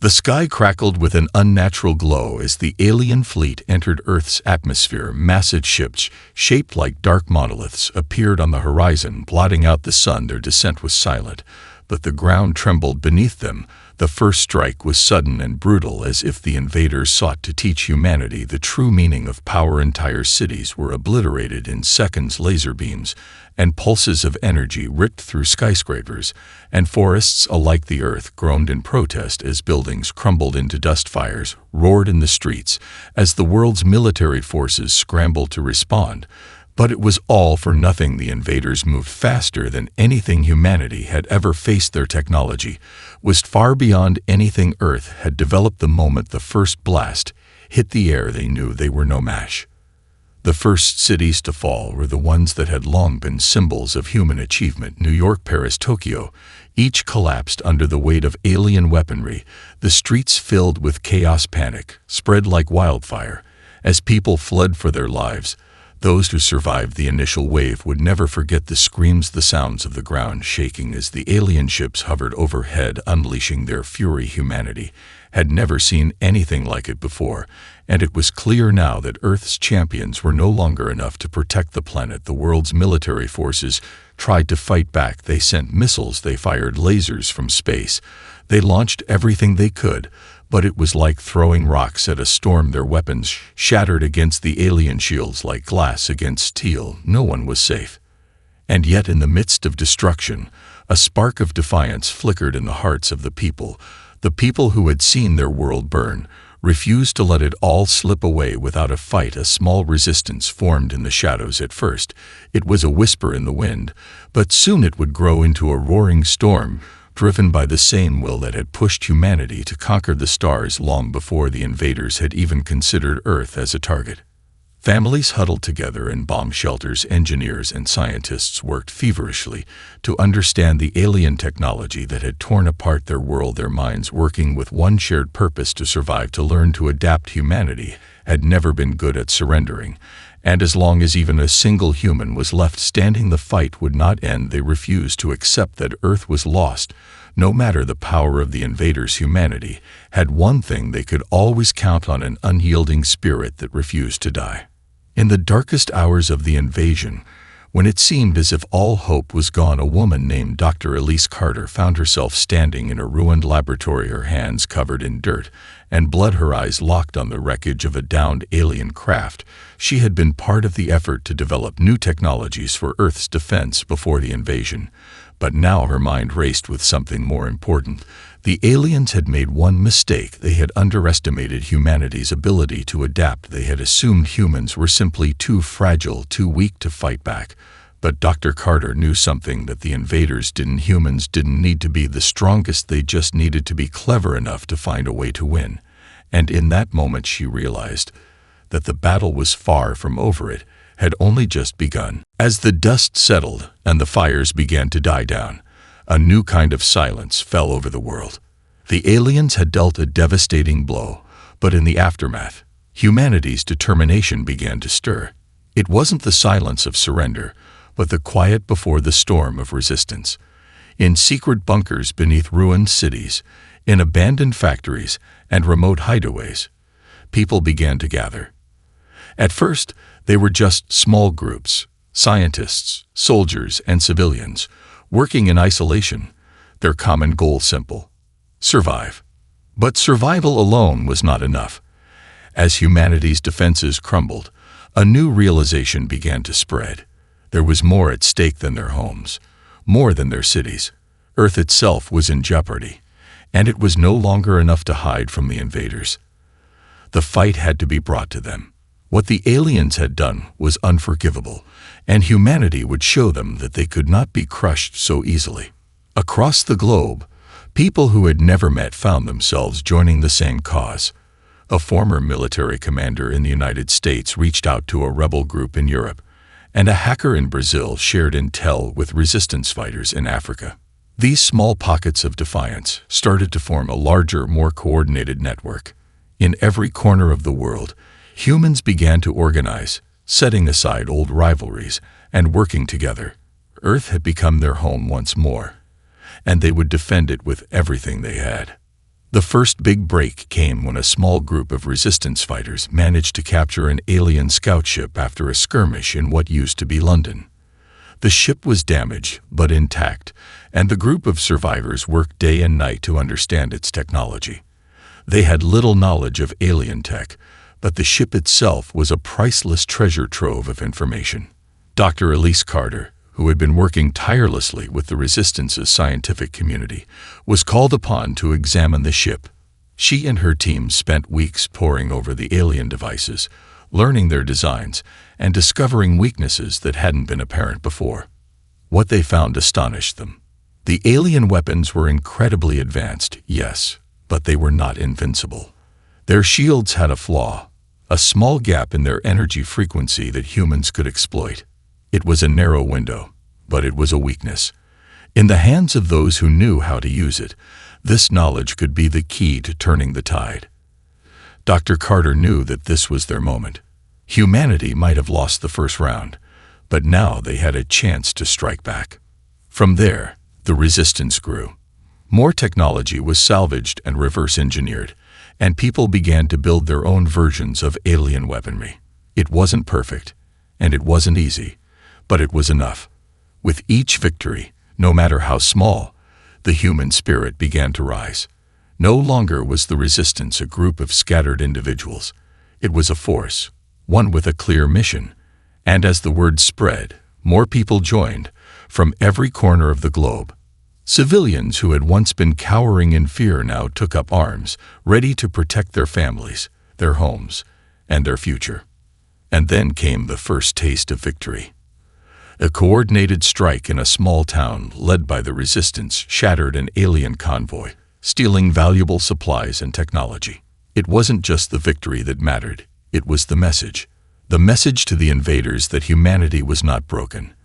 The sky crackled with an unnatural glow as the alien fleet entered Earth's atmosphere. Massive ships, shaped like dark monoliths, appeared on the horizon, blotting out the sun. Their descent was silent, but the ground trembled beneath them. The first strike was sudden and brutal, as if the invaders sought to teach humanity the true meaning of power. Entire cities were obliterated in seconds. Laser beams and pulses of energy ripped through skyscrapers, and forests alike. The earth groaned in protest as buildings crumbled into dust. Fires roared in the streets as the world's military forces scrambled to respond. But it was all for nothing. The invaders moved faster than anything humanity had ever faced. Their technology was far beyond anything Earth had developed. The moment the first blast hit the air, they knew they were no match. The first cities to fall were the ones that had long been symbols of human achievement: New York, Paris, Tokyo. Each collapsed under the weight of alien weaponry. The streets, filled with chaos, panic spread like wildfire as people fled for their lives. Those who survived the initial wave would never forget the screams, the sounds of the ground shaking as the alien ships hovered overhead, unleashing their fury. Humanity had never seen anything like it before, and it was clear now that Earth's champions were no longer enough to protect the planet. The world's military forces tried to fight back. They sent missiles, they fired lasers from space, they launched everything they could, but it was like throwing rocks at a storm. Their weapons shattered against the alien shields like glass against steel. No one was safe. And yet, in the midst of destruction, a spark of defiance flickered in the hearts of the people. The people who had seen their world burn refused to let it all slip away without a fight. A small resistance formed in the shadows. At first, it was a whisper in the wind, but soon it would grow into a roaring storm, driven by the same will that had pushed humanity to conquer the stars long before the invaders had even considered Earth as a target. Families huddled together in bomb shelters. Engineers and scientists worked feverishly to understand the alien technology that had torn apart their world, their minds working with one shared purpose: to survive, to learn, to adapt. Humanity had never been good at surrendering, and as long as even a single human was left standing, the fight would not end. They refused to accept that Earth was lost. No matter the power of the invaders, humanity had one thing they could always count on: an unyielding spirit that refused to die. In the darkest hours of the invasion, when it seemed as if all hope was gone, a woman named Dr. Elise Carter found herself standing in a ruined laboratory, her hands covered in dirt and blood, her eyes locked on the wreckage of a downed alien craft. She had been part of the effort to develop new technologies for Earth's defense before the invasion, but now her mind raced with something more important. The aliens had made one mistake. They had underestimated humanity's ability to adapt. They had assumed humans were simply too fragile, too weak to fight back. But Dr. Carter knew something that the invaders didn't. Humans didn't need to be the strongest, they just needed to be clever enough to find a way to win. And in that moment she realized that the battle was far from over. It had only just begun. As the dust settled and the fires began to die down, a new kind of silence fell over the world. The aliens had dealt a devastating blow, but in the aftermath, humanity's determination began to stir. It wasn't the silence of surrender, but the quiet before the storm of resistance. In secret bunkers beneath ruined cities, in abandoned factories and remote hideaways, people began to gather. At first, they were just small groups: scientists, soldiers, and civilians, working in isolation, their common goal simple: survive. But survival alone was not enough. As humanity's defenses crumbled, a new realization began to spread. There was more at stake than their homes, more than their cities. Earth itself was in jeopardy, and it was no longer enough to hide from the invaders. The fight had to be brought to them. What the aliens had done was unforgivable, and humanity would show them that they could not be crushed so easily. Across the globe, people who had never met found themselves joining the same cause. A former military commander in the United States reached out to a rebel group in Europe, and a hacker in Brazil shared intel with resistance fighters in Africa. These small pockets of defiance started to form a larger, more coordinated network. In every corner of the world, humans began to organize, setting aside old rivalries and working together. Earth had become their home once more, and they would defend it with everything they had. The first big break came when a small group of resistance fighters managed to capture an alien scout ship after a skirmish in what used to be London. The ship was damaged, but intact, and the group of survivors worked day and night to understand its technology. They had little knowledge of alien tech, but the ship itself was a priceless treasure trove of information. Dr. Elise Carter, who had been working tirelessly with the Resistance's scientific community, was called upon to examine the ship. She and her team spent weeks poring over the alien devices, learning their designs, and discovering weaknesses that hadn't been apparent before. What they found astonished them. The alien weapons were incredibly advanced, yes, but they were not invincible. Their shields had a flaw, a small gap in their energy frequency that humans could exploit. It was a narrow window, but it was a weakness. In the hands of those who knew how to use it, this knowledge could be the key to turning the tide. Dr. Carter knew that this was their moment. Humanity might have lost the first round, but now they had a chance to strike back. From there, the resistance grew. More technology was salvaged and reverse-engineered, and people began to build their own versions of alien weaponry. It wasn't perfect, and it wasn't easy, but it was enough. With each victory, no matter how small, the human spirit began to rise. No longer was the resistance a group of scattered individuals. It was a force, one with a clear mission. And as the word spread, more people joined, from every corner of the globe. Civilians who had once been cowering in fear now took up arms, ready to protect their families, their homes, and their future. And then came the first taste of victory. A coordinated strike in a small town led by the resistance shattered an alien convoy, stealing valuable supplies and technology. It wasn't just the victory that mattered, it was the message. The message to the invaders that humanity was not broken,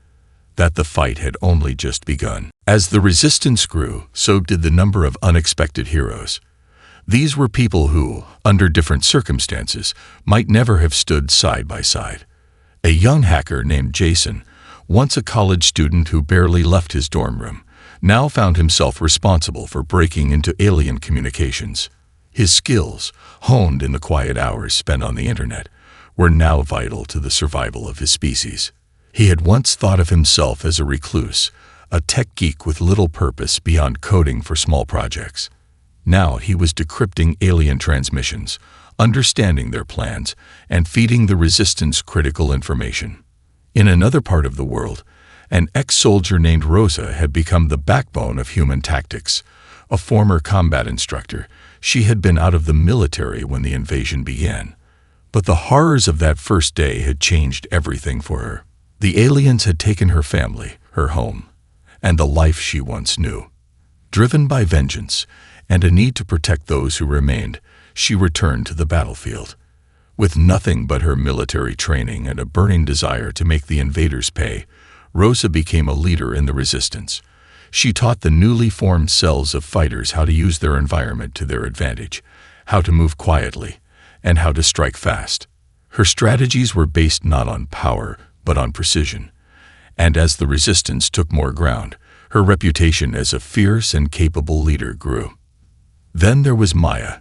that the fight had only just begun. As the resistance grew, so did the number of unexpected heroes. These were people who, under different circumstances, might never have stood side by side. A young hacker named Jason, once a college student who barely left his dorm room, now found himself responsible for breaking into alien communications. His skills, honed in the quiet hours spent on the internet, were now vital to the survival of his species. He had once thought of himself as a recluse, a tech geek with little purpose beyond coding for small projects. Now he was decrypting alien transmissions, understanding their plans, and feeding the resistance critical information. In another part of the world, an ex-soldier named Rosa had become the backbone of human tactics. A former combat instructor, she had been out of the military when the invasion began. But the horrors of that first day had changed everything for her. The aliens had taken her family, her home, and the life she once knew. Driven by vengeance and a need to protect those who remained, she returned to the battlefield. With nothing but her military training and a burning desire to make the invaders pay, Rosa became a leader in the resistance. She taught the newly formed cells of fighters how to use their environment to their advantage, how to move quietly, and how to strike fast. Her strategies were based not on power, but on precision. And as the resistance took more ground, her reputation as a fierce and capable leader grew. Then there was Maya,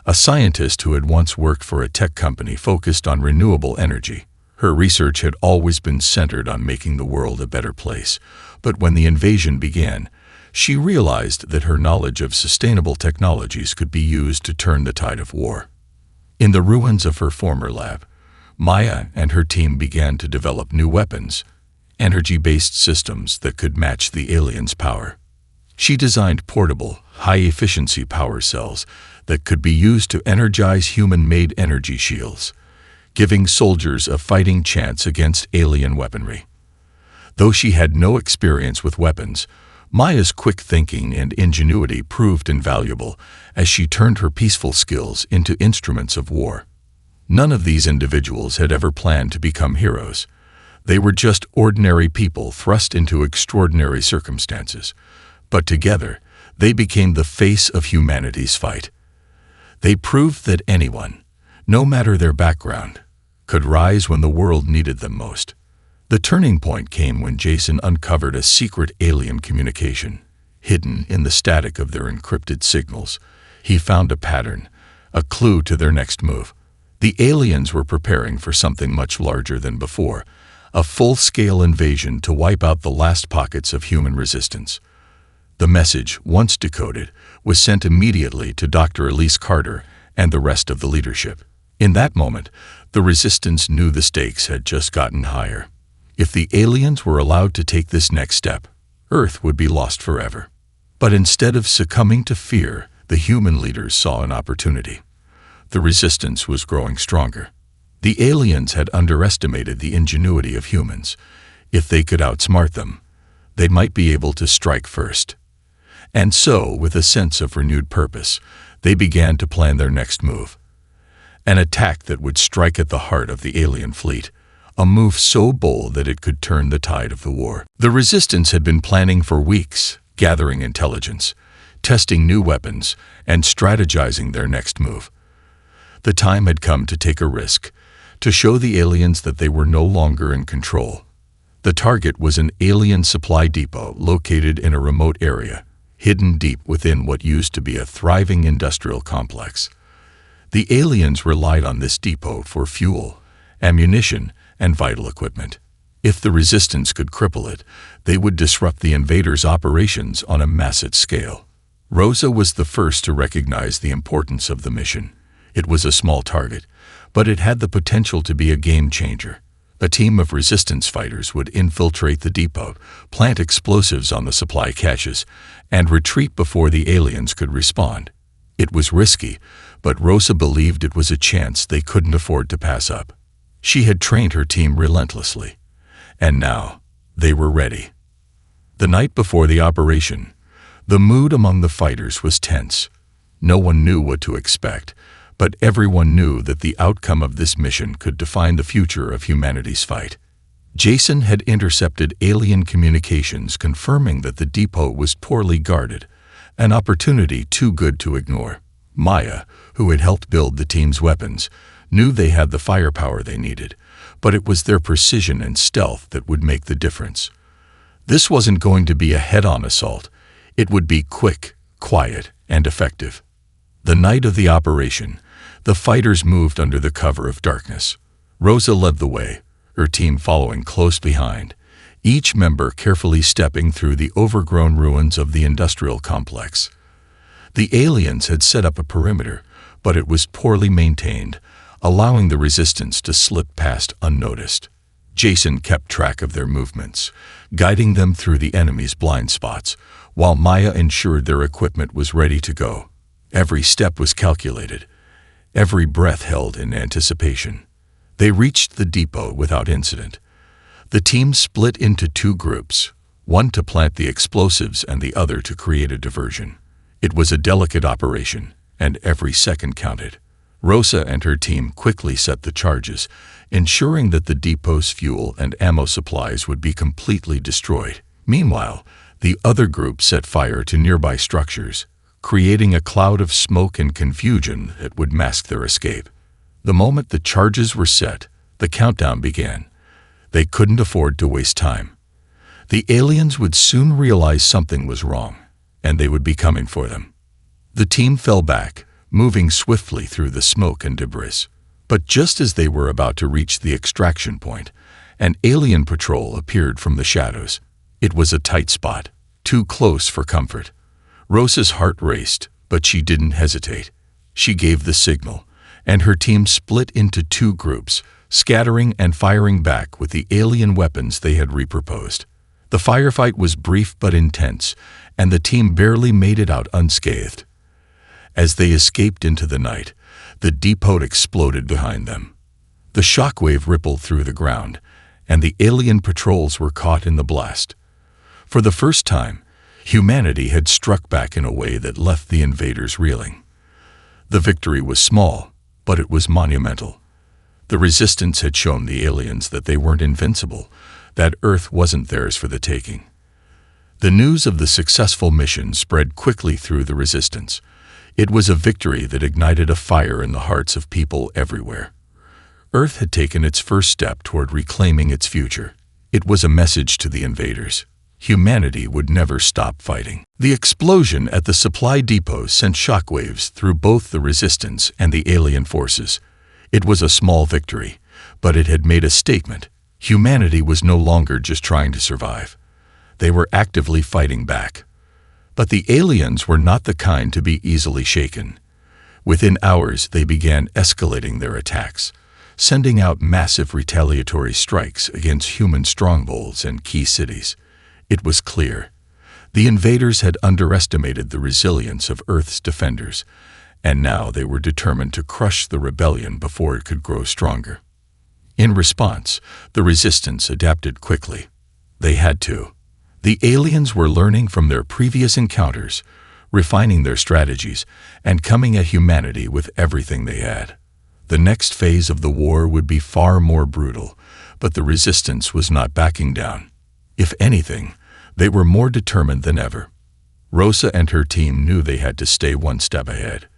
a scientist who had once worked for a tech company focused on renewable energy. Her research had always been centered on making the world a better place, but when the invasion began, she realized that her knowledge of sustainable technologies could be used to turn the tide of war. In the ruins of her former lab, Maya and her team began to develop new weapons, energy-based systems that could match the aliens' power. She designed portable, high-efficiency power cells that could be used to energize human-made energy shields, giving soldiers a fighting chance against alien weaponry. Though she had no experience with weapons, Maya's quick thinking and ingenuity proved invaluable as she turned her peaceful skills into instruments of war. None of these individuals had ever planned to become heroes. They were just ordinary people thrust into extraordinary circumstances. But together, they became the face of humanity's fight. They proved that anyone, no matter their background, could rise when the world needed them most. The turning point came when Jason uncovered a secret alien communication, hidden in the static of their encrypted signals. He found a pattern, a clue to their next move. The aliens were preparing for something much larger than before, a full-scale invasion to wipe out the last pockets of human resistance. The message, once decoded, was sent immediately to Dr. Elise Carter and the rest of the leadership. In that moment, the resistance knew the stakes had just gotten higher. If the aliens were allowed to take this next step, Earth would be lost forever. But instead of succumbing to fear, the human leaders saw an opportunity. The resistance was growing stronger. The aliens had underestimated the ingenuity of humans. If they could outsmart them, they might be able to strike first. And so, with a sense of renewed purpose, they began to plan their next move. An attack that would strike at the heart of the alien fleet, a move so bold that it could turn the tide of the war. The resistance had been planning for weeks, gathering intelligence, testing new weapons, and strategizing their next move. The time had come to take a risk, to show the aliens that they were no longer in control. The target was an alien supply depot located in a remote area, hidden deep within what used to be a thriving industrial complex. The aliens relied on this depot for fuel, ammunition, and vital equipment. If the resistance could cripple it, they would disrupt the invaders' operations on a massive scale. Rosa was the first to recognize the importance of the mission. It was a small target, but it had the potential to be a game changer. A team of resistance fighters would infiltrate the depot, plant explosives on the supply caches, and retreat before the aliens could respond. It was risky, but Rosa believed it was a chance they couldn't afford to pass up. She had trained her team relentlessly, and now they were ready. The night before the operation, the mood among the fighters was tense. No one knew what to expect, but everyone knew that the outcome of this mission could define the future of humanity's fight. Jason had intercepted alien communications confirming that the depot was poorly guarded, an opportunity too good to ignore. Maya, who had helped build the team's weapons, knew they had the firepower they needed, but it was their precision and stealth that would make the difference. This wasn't going to be a head-on assault. It would be quick, quiet, and effective. The night of the operation, the fighters moved under the cover of darkness. Rosa led the way, her team following close behind, each member carefully stepping through the overgrown ruins of the industrial complex. The aliens had set up a perimeter, but it was poorly maintained, allowing the resistance to slip past unnoticed. Jason kept track of their movements, guiding them through the enemy's blind spots, while Maya ensured their equipment was ready to go. Every step was calculated, every breath held in anticipation. They reached the depot without incident. The team split into two groups, one to plant the explosives and the other to create a diversion. It was a delicate operation, and every second counted. Rosa and her team quickly set the charges, ensuring that the depot's fuel and ammo supplies would be completely destroyed. Meanwhile, the other group set fire to nearby structures, creating a cloud of smoke and confusion that would mask their escape. The moment the charges were set, the countdown began. They couldn't afford to waste time. The aliens would soon realize something was wrong, and they would be coming for them. The team fell back, moving swiftly through the smoke and debris. But just as they were about to reach the extraction point, an alien patrol appeared from the shadows. It was a tight spot, too close for comfort. Rosa's heart raced, but she didn't hesitate. She gave the signal, and her team split into two groups, scattering and firing back with the alien weapons they had reproposed. The firefight was brief but intense, and the team barely made it out unscathed. As they escaped into the night, the depot exploded behind them. The shockwave rippled through the ground, and the alien patrols were caught in the blast. For the first time, humanity had struck back in a way that left the invaders reeling. The victory was small, but it was monumental. The resistance had shown the aliens that they weren't invincible, that Earth wasn't theirs for the taking. The news of the successful mission spread quickly through the resistance. It was a victory that ignited a fire in the hearts of people everywhere. Earth had taken its first step toward reclaiming its future. It was a message to the invaders. humanity would never stop fighting. The explosion at the supply depot sent shockwaves through both the resistance and the alien forces. It was a small victory, but it had made a statement. Humanity was no longer just trying to survive. They were actively fighting back. But the aliens were not the kind to be easily shaken. Within hours, they began escalating their attacks, sending out massive retaliatory strikes against human strongholds and key cities. It was clear. The invaders had underestimated the resilience of Earth's defenders, and now they were determined to crush the rebellion before it could grow stronger. In response, the resistance adapted quickly. They had to. The aliens were learning from their previous encounters, refining their strategies, and coming at humanity with everything they had. The next phase of the war would be far more brutal, but the resistance was not backing down. If anything, they were more determined than ever. Rosa and her team knew they had to stay one step ahead.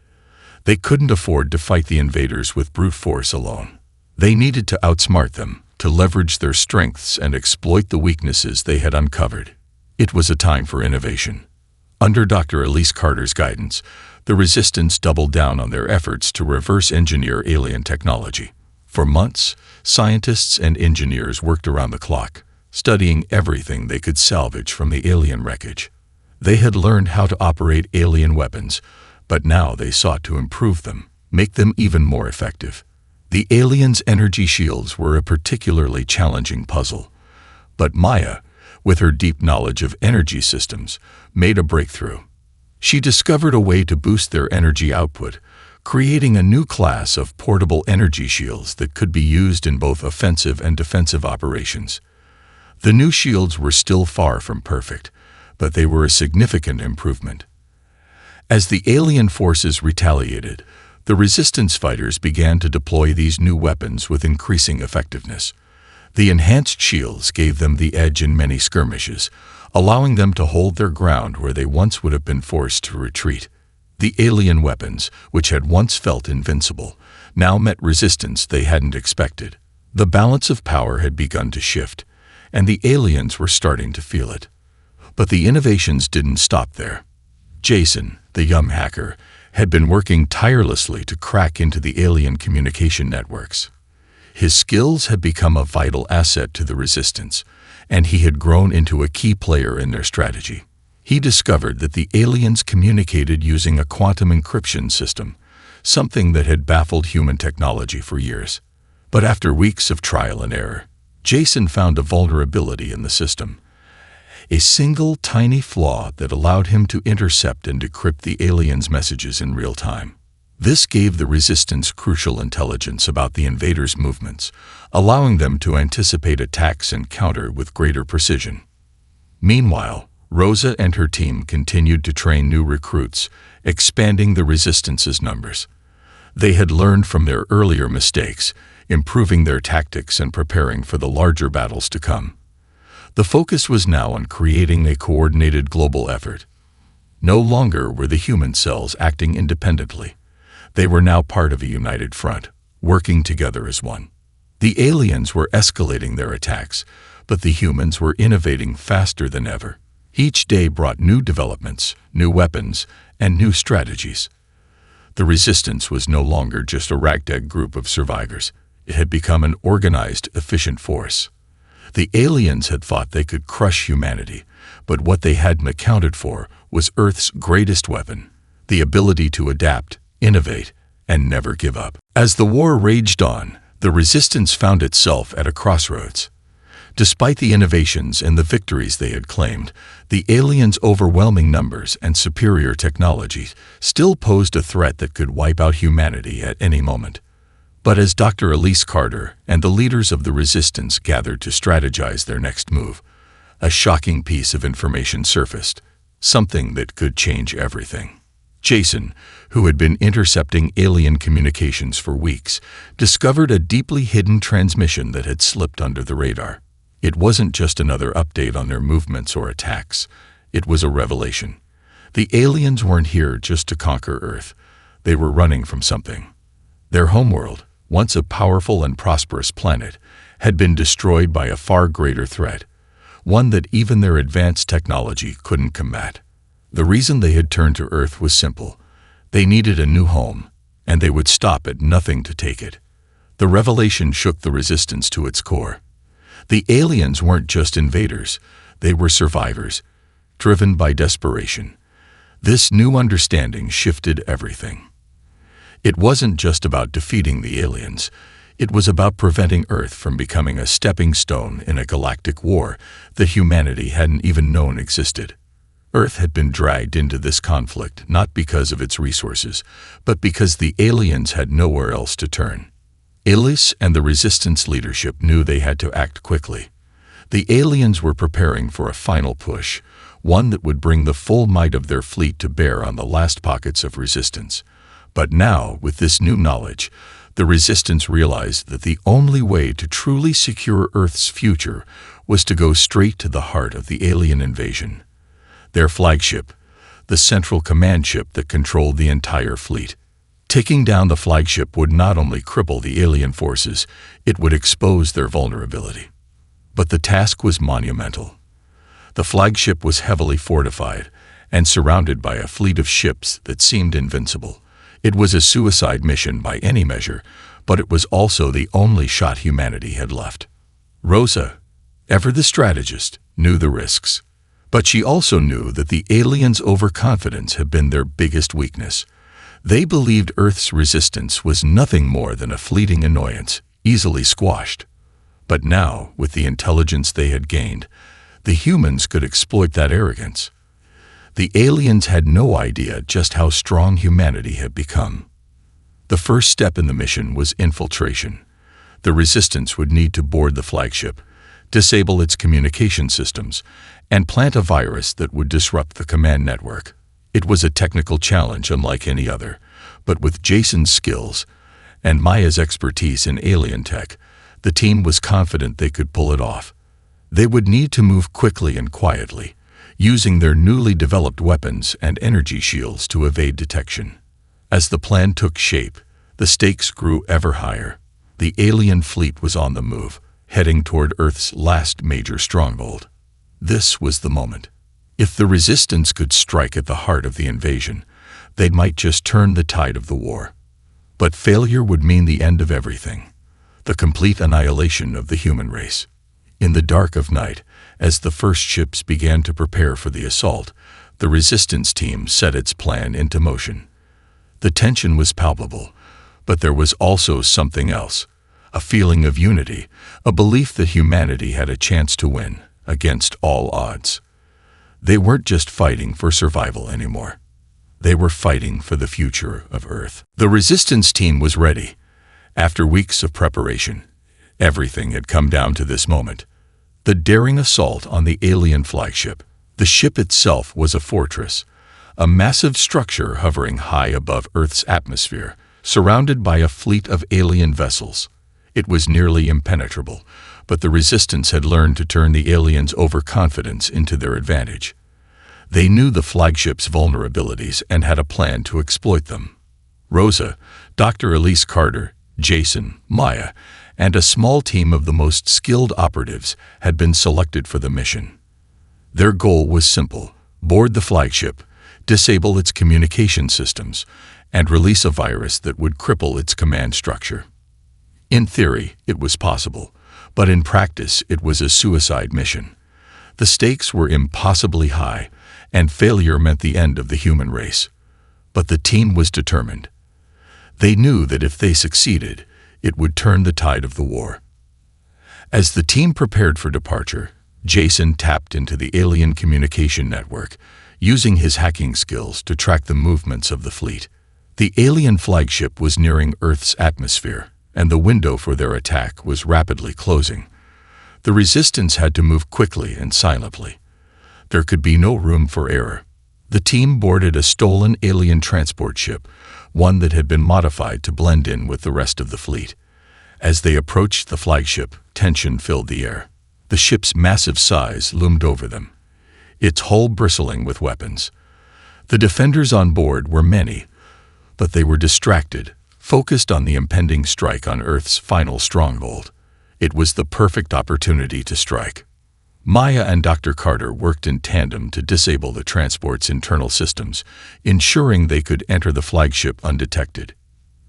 They couldn't afford to fight the invaders with brute force alone. They needed to outsmart them, to leverage their strengths and exploit the weaknesses they had uncovered. It was a time for innovation. Under Dr. Elise Carter's guidance, the Resistance doubled down on their efforts to reverse engineer alien technology. For months, scientists and engineers worked around the clock, studying everything they could salvage from the alien wreckage. They had learned how to operate alien weapons, but now they sought to improve them, make them even more effective. The aliens' energy shields were a particularly challenging puzzle, but Maya, with her deep knowledge of energy systems, made a breakthrough. She discovered a way to boost their energy output, creating a new class of portable energy shields that could be used in both offensive and defensive operations. The new shields were still far from perfect, but they were a significant improvement. As the alien forces retaliated, the resistance fighters began to deploy these new weapons with increasing effectiveness. The enhanced shields gave them the edge in many skirmishes, allowing them to hold their ground where they once would have been forced to retreat. The alien weapons, which had once felt invincible, now met resistance they hadn't expected. The balance of power had begun to shift, and the aliens were starting to feel it. But the innovations didn't stop there. Jason, the young hacker, had been working tirelessly to crack into the alien communication networks. His skills had become a vital asset to the Resistance, and he had grown into a key player in their strategy. He discovered that the aliens communicated using a quantum encryption system, something that had baffled human technology for years. But after weeks of trial and error, Jason found a vulnerability in the system. A single tiny flaw that allowed him to intercept and decrypt the aliens' messages in real time. This gave the Resistance crucial intelligence about the invaders' movements, allowing them to anticipate attacks and counter with greater precision. Meanwhile, Rosa and her team continued to train new recruits, expanding the Resistance's numbers. They had learned from their earlier mistakes, improving their tactics and preparing for the larger battles to come. The focus was now on creating a coordinated global effort. No longer were the human cells acting independently. They were now part of a united front, working together as one. The aliens were escalating their attacks, but the humans were innovating faster than ever. Each day brought new developments, new weapons, and new strategies. The Resistance was no longer just a ragtag group of survivors. It had become an organized, efficient force. The aliens had thought they could crush humanity, but what they hadn't accounted for was Earth's greatest weapon, the ability to adapt, innovate, and never give up. As the war raged on, the Resistance found itself at a crossroads. Despite the innovations and the victories they had claimed, the aliens' overwhelming numbers and superior technology still posed a threat that could wipe out humanity at any moment. But as Dr. Elise Carter and the leaders of the Resistance gathered to strategize their next move, a shocking piece of information surfaced, something that could change everything. Jason, who had been intercepting alien communications for weeks, discovered a deeply hidden transmission that had slipped under the radar. It wasn't just another update on their movements or attacks. It was a revelation. The aliens weren't here just to conquer Earth. They were running from something. Their homeworld, once a powerful and prosperous planet, had been destroyed by a far greater threat, one that even their advanced technology couldn't combat. The reason they had turned to Earth was simple. They needed a new home, and they would stop at nothing to take it. The revelation shook the resistance to its core. The aliens weren't just invaders, they were survivors, driven by desperation. This new understanding shifted everything. It wasn't just about defeating the aliens. It was about preventing Earth from becoming a stepping stone in a galactic war that humanity hadn't even known existed. Earth had been dragged into this conflict not because of its resources, but because the aliens had nowhere else to turn. Alice and the Resistance leadership knew they had to act quickly. The aliens were preparing for a final push, one that would bring the full might of their fleet to bear on the last pockets of resistance. But now, with this new knowledge, the Resistance realized that the only way to truly secure Earth's future was to go straight to the heart of the alien invasion. Their flagship, the central command ship that controlled the entire fleet. Taking down the flagship would not only cripple the alien forces, it would expose their vulnerability. But the task was monumental. The flagship was heavily fortified and surrounded by a fleet of ships that seemed invincible. It was a suicide mission by any measure, but it was also the only shot humanity had left. Rosa, ever the strategist, knew the risks. But she also knew that the aliens' overconfidence had been their biggest weakness. They believed Earth's resistance was nothing more than a fleeting annoyance, easily squashed. But now, with the intelligence they had gained, the humans could exploit that arrogance. The aliens had no idea just how strong humanity had become. The first step in the mission was infiltration. The Resistance would need to board the flagship, disable its communication systems, and plant a virus that would disrupt the command network. It was a technical challenge unlike any other, but with Jason's skills and Maya's expertise in alien tech, the team was confident they could pull it off. They would need to move quickly and quietly, using their newly developed weapons and energy shields to evade detection. As the plan took shape, the stakes grew ever higher. The alien fleet was on the move, heading toward Earth's last major stronghold. This was the moment. If the Resistance could strike at the heart of the invasion, they might just turn the tide of the war. But failure would mean the end of everything, the complete annihilation of the human race. In the dark of night, as the first ships began to prepare for the assault, the Resistance team set its plan into motion. The tension was palpable, but there was also something else, a feeling of unity, a belief that humanity had a chance to win, against all odds. They weren't just fighting for survival anymore. They were fighting for the future of Earth. The Resistance team was ready. After weeks of preparation, everything had come down to this moment. The daring assault on the alien flagship. The ship itself was a fortress, a massive structure hovering high above Earth's atmosphere, surrounded by a fleet of alien vessels. It was nearly impenetrable, but the Resistance had learned to turn the aliens' overconfidence into their advantage. They knew the flagship's vulnerabilities and had a plan to exploit them. Rosa, Dr. Elise Carter, Jason, Maya, and a small team of the most skilled operatives had been selected for the mission. Their goal was simple: board the flagship, disable its communication systems, and release a virus that would cripple its command structure. In theory, it was possible, but in practice it was a suicide mission. The stakes were impossibly high, and failure meant the end of the human race. But the team was determined. They knew that if they succeeded, it would turn the tide of the war. As the team prepared for departure, Jason tapped into the alien communication network, using his hacking skills to track the movements of the fleet. The alien flagship was nearing Earth's atmosphere, and the window for their attack was rapidly closing. The Resistance had to move quickly and silently. There could be no room for error. The team boarded a stolen alien transport ship, one that had been modified to blend in with the rest of the fleet. As they approached the flagship, tension filled the air. The ship's massive size loomed over them, its hull bristling with weapons. The defenders on board were many, but they were distracted, focused on the impending strike on Earth's final stronghold. It was the perfect opportunity to strike. Maya and Dr. Carter worked in tandem to disable the transport's internal systems, ensuring they could enter the flagship undetected.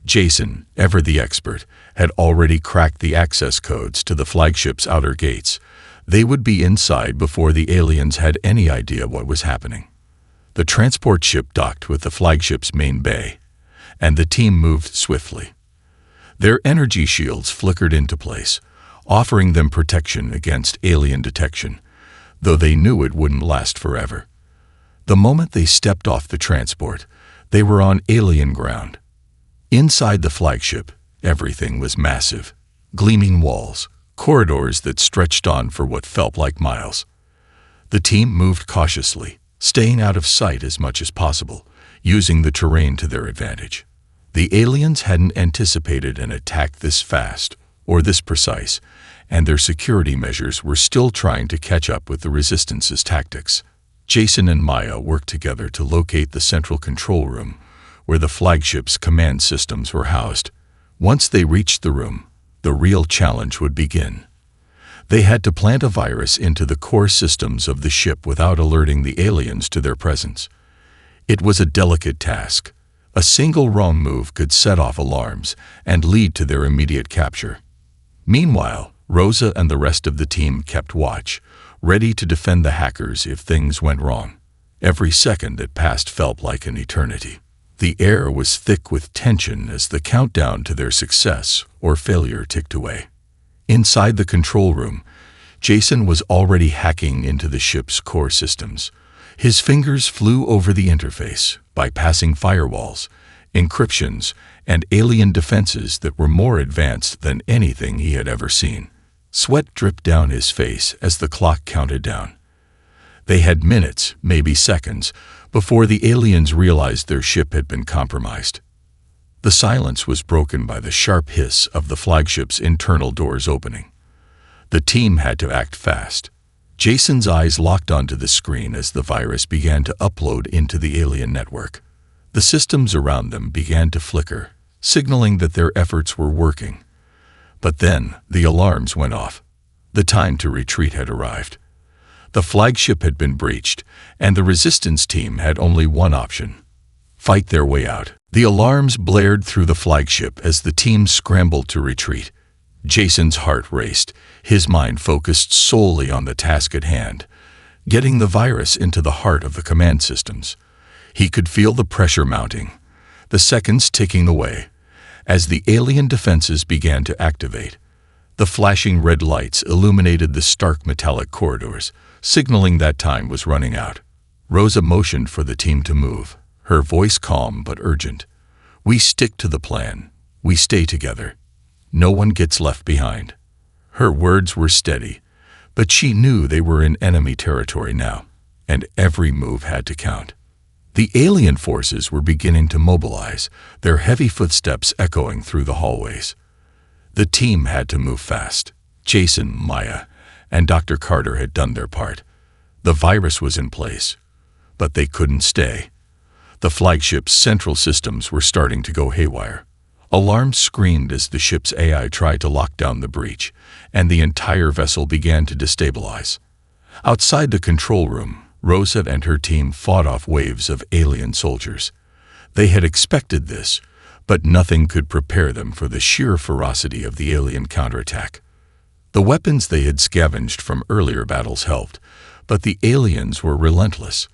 Jason, ever the expert, had already cracked the access codes to the flagship's outer gates. They would be inside before the aliens had any idea what was happening. The transport ship docked with the flagship's main bay, and the team moved swiftly. Their energy shields flickered into place, offering them protection against alien detection, though they knew it wouldn't last forever. The moment they stepped off the transport, they were on alien ground. Inside the flagship, everything was massive. Gleaming walls, corridors that stretched on for what felt like miles. The team moved cautiously, staying out of sight as much as possible, using the terrain to their advantage. The aliens hadn't anticipated an attack this fast or this precise, and their security measures were still trying to catch up with the Resistance's tactics. Jason and Maya worked together to locate the central control room, where the flagship's command systems were housed. Once they reached the room, the real challenge would begin. They had to plant a virus into the core systems of the ship without alerting the aliens to their presence. It was a delicate task. A single wrong move could set off alarms and lead to their immediate capture. Meanwhile, Rosa and the rest of the team kept watch, ready to defend the hackers if things went wrong. Every second that passed felt like an eternity. The air was thick with tension as the countdown to their success or failure ticked away. Inside the control room, Jason was already hacking into the ship's core systems. His fingers flew over the interface, bypassing firewalls, encryptions, and alien defenses that were more advanced than anything he had ever seen. Sweat dripped down his face as the clock counted down. They had minutes, maybe seconds, before the aliens realized their ship had been compromised. The silence was broken by the sharp hiss of the flagship's internal doors opening. The team had to act fast. Jason's eyes locked onto the screen as the virus began to upload into the alien network. The systems around them began to flicker, signaling that their efforts were working. But then the alarms went off. The time to retreat had arrived. The flagship had been breached, and the resistance team had only one option: fight their way out. The alarms blared through the flagship as the team scrambled to retreat. Jason's heart raced, his mind focused solely on the task at hand, getting the virus into the heart of the command systems. He could feel the pressure mounting, the seconds ticking away, as the alien defenses began to activate. The flashing red lights illuminated the stark metallic corridors, signaling that time was running out. Rosa motioned for the team to move, her voice calm but urgent. "We stick to the plan. We stay together. No one gets left behind." Her words were steady, but she knew they were in enemy territory now, and every move had to count. The alien forces were beginning to mobilize, their heavy footsteps echoing through the hallways. The team had to move fast. Jason, Maya, and Dr. Carter had done their part. The virus was in place, but they couldn't stay. The flagship's central systems were starting to go haywire. Alarms screamed as the ship's AI tried to lock down the breach, and the entire vessel began to destabilize. Outside the control room, Rosa and her team fought off waves of alien soldiers. They had expected this, but nothing could prepare them for the sheer ferocity of the alien counterattack. The weapons they had scavenged from earlier battles helped, but the aliens were relentless.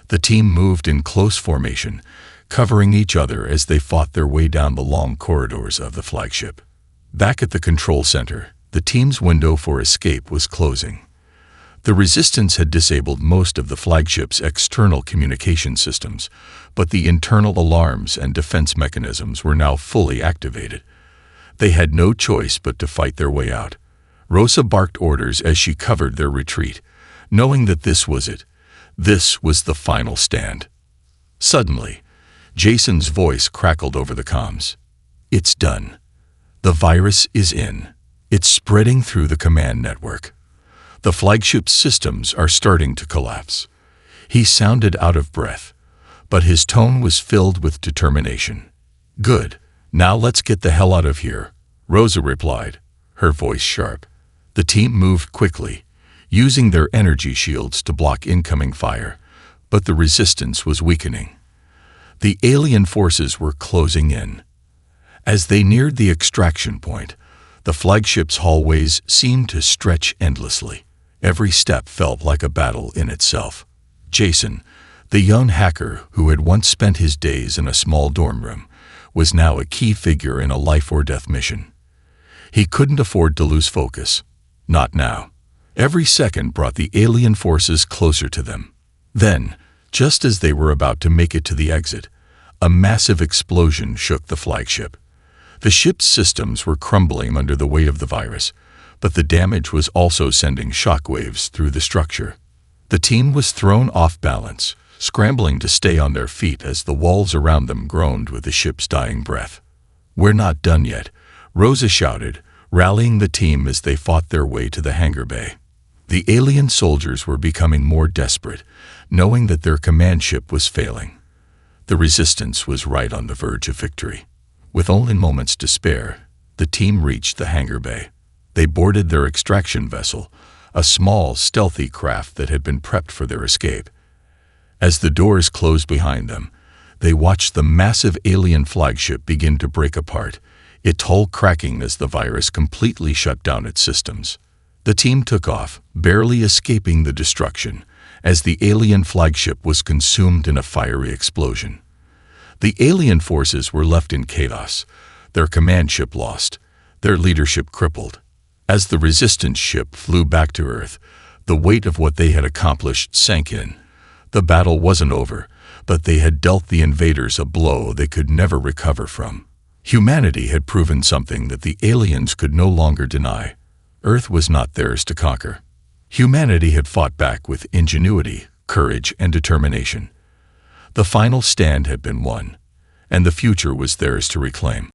The team moved in close formation, covering each other as they fought their way down the long corridors of the flagship. Back at the control center, the team's window for escape was closing. The Resistance had disabled most of the flagship's external communication systems, but the internal alarms and defense mechanisms were now fully activated. They had no choice but to fight their way out. Rosa barked orders as she covered their retreat, knowing that this was it. This was the final stand. Suddenly, Jason's voice crackled over the comms. "It's done. The virus is in. It's spreading through the command network. The flagship's systems are starting to collapse." He sounded out of breath, but his tone was filled with determination. "Good. Now let's get the hell out of here," Rosa replied, her voice sharp. The team moved quickly, using their energy shields to block incoming fire, but the resistance was weakening. The alien forces were closing in. As they neared the extraction point, the flagship's hallways seemed to stretch endlessly. Every step felt like a battle in itself. Jason, the young hacker who had once spent his days in a small dorm room, was now a key figure in a life-or-death mission. He couldn't afford to lose focus. Not now. Every second brought the alien forces closer to them. Then, just as they were about to make it to the exit, a massive explosion shook the flagship. The ship's systems were crumbling under the weight of the virus, but the damage was also sending shockwaves through the structure. The team was thrown off balance, scrambling to stay on their feet as the walls around them groaned with the ship's dying breath. "We're not done yet," Rosa shouted, rallying the team as they fought their way to the hangar bay. The alien soldiers were becoming more desperate, knowing that their command ship was failing. The resistance was right on the verge of victory. With only moments to spare, the team reached the hangar bay. They boarded their extraction vessel, a small, stealthy craft that had been prepped for their escape. As the doors closed behind them, they watched the massive alien flagship begin to break apart, its hull cracking as the virus completely shut down its systems. The team took off, barely escaping the destruction, as the alien flagship was consumed in a fiery explosion. The alien forces were left in chaos, their command ship lost, their leadership crippled. As the resistance ship flew back to Earth, the weight of what they had accomplished sank in. The battle wasn't over, but they had dealt the invaders a blow they could never recover from. Humanity had proven something that the aliens could no longer deny. Earth was not theirs to conquer. Humanity had fought back with ingenuity, courage, and determination. The final stand had been won, and the future was theirs to reclaim.